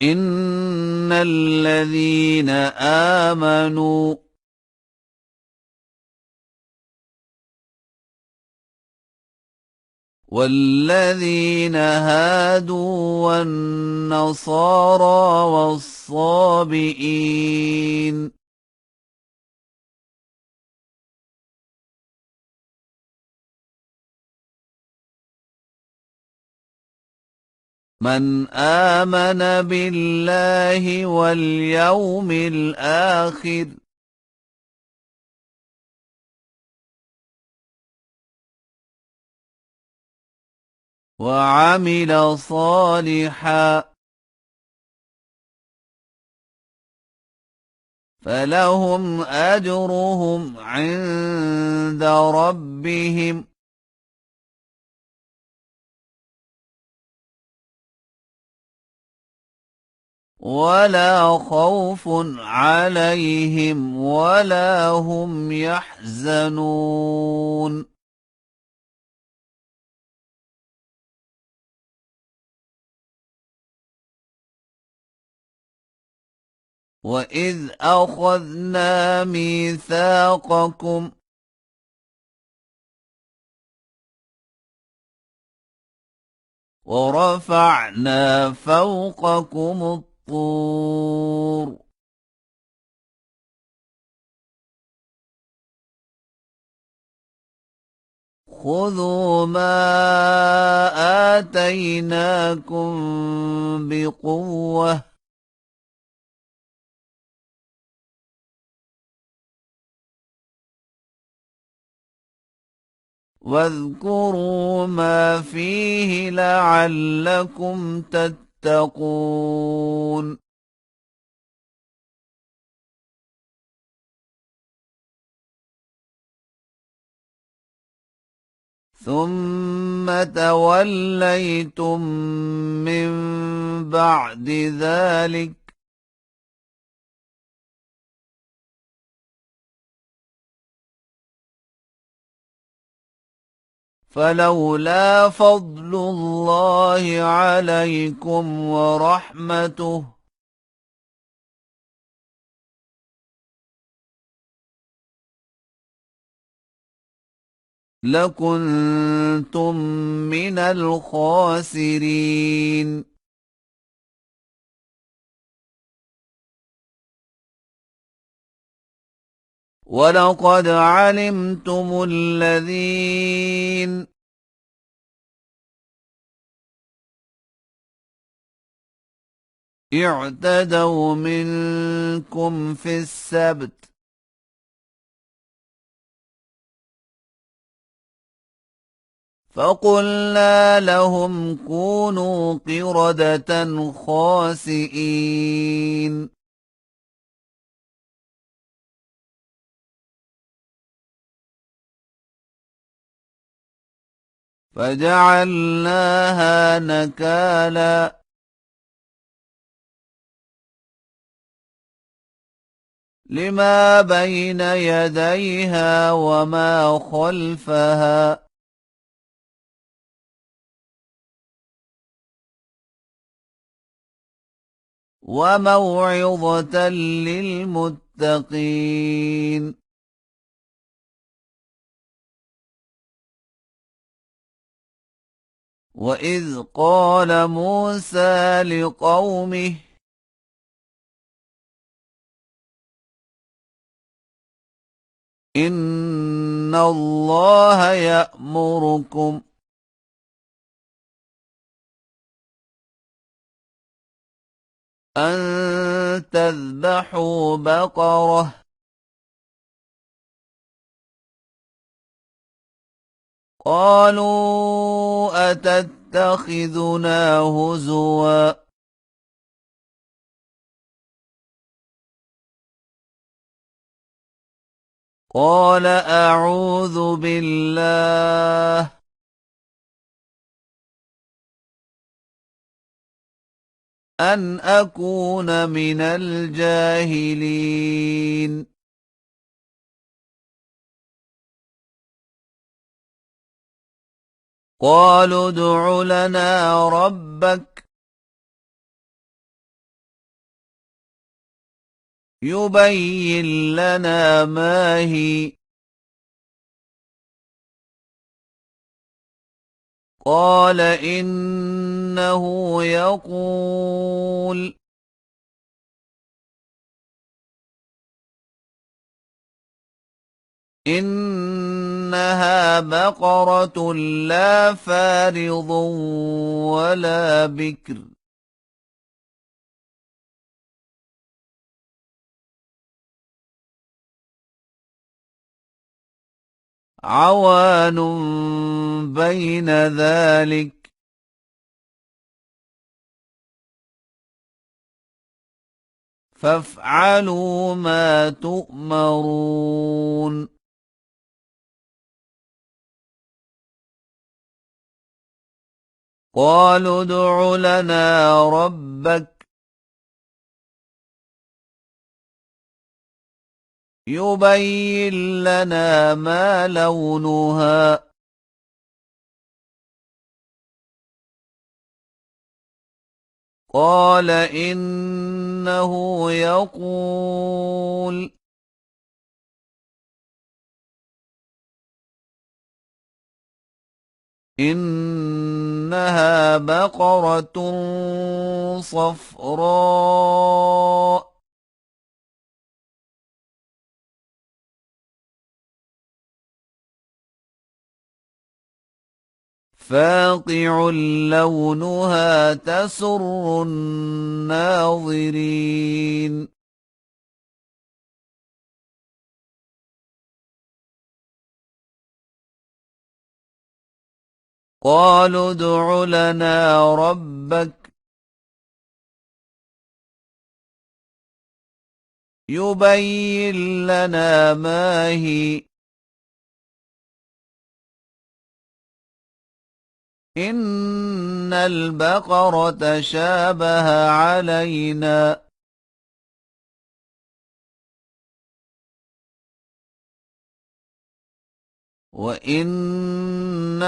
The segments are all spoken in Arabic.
إن الذين آمنوا والذين هادوا والنصارى والصابئين من آمن بالله واليوم الآخر وعمل صالحا فلهم أجرهم عند ربهم ولا خوف عليهم ولا هم يحزنون وإذ أخذنا ميثاقكم ورفعنا فوقكم الطور خذوا ما آتيناكم بقوة واذكروا ما فيه لعلكم تتقون ثم توليتم من بعد ذلك فلولا فضل الله عليكم ورحمته لكنتم من الخاسرين ولقد علمتم الذين اعتدوا منكم في السبت فقلنا لهم كونوا قردة خاسئين فجعلناها نكالا لما بين يديها وما خلفها وموعظة للمتقين وإذ قال موسى لقومه إن الله يأمركم أن تذبحوا بقرة قالوا أتتخذنا هزوا قال أعوذ بالله أن أكون من الجاهلين قالوا ادع لنا ربك يبين لنا ما هي. قال إنه يقول إنها بقرة لا فارض ولا بكر عوان بين ذلك فافعلوا ما تؤمرون قالوا ادع لنا ربك يبين لنا ما لونها قال إنه يقول إنها بقرة صفراء فاقع لونها تسر الناظرين قالوا ادع لنا ربك يبين لنا ما هي إن البقرة شابه علينا وإنا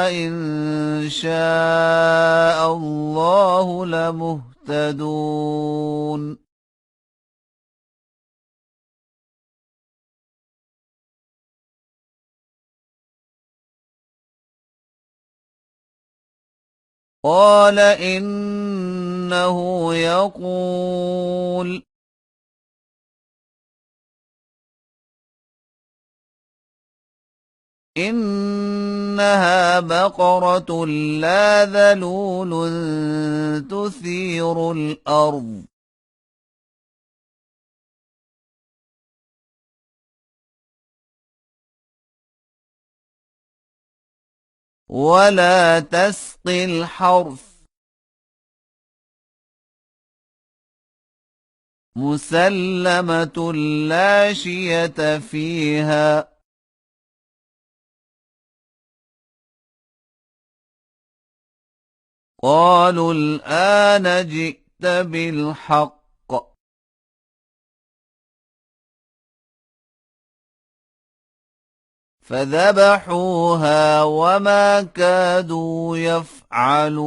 إن شاء الله لمهتدون قال إنه يقول إنها بقرة لا ذلول تثير الأرض ولا تسقي الحرث مسلمة لا شية فيها قالوا الآن جئت بالحق فذبحوها وما كادوا يفعلون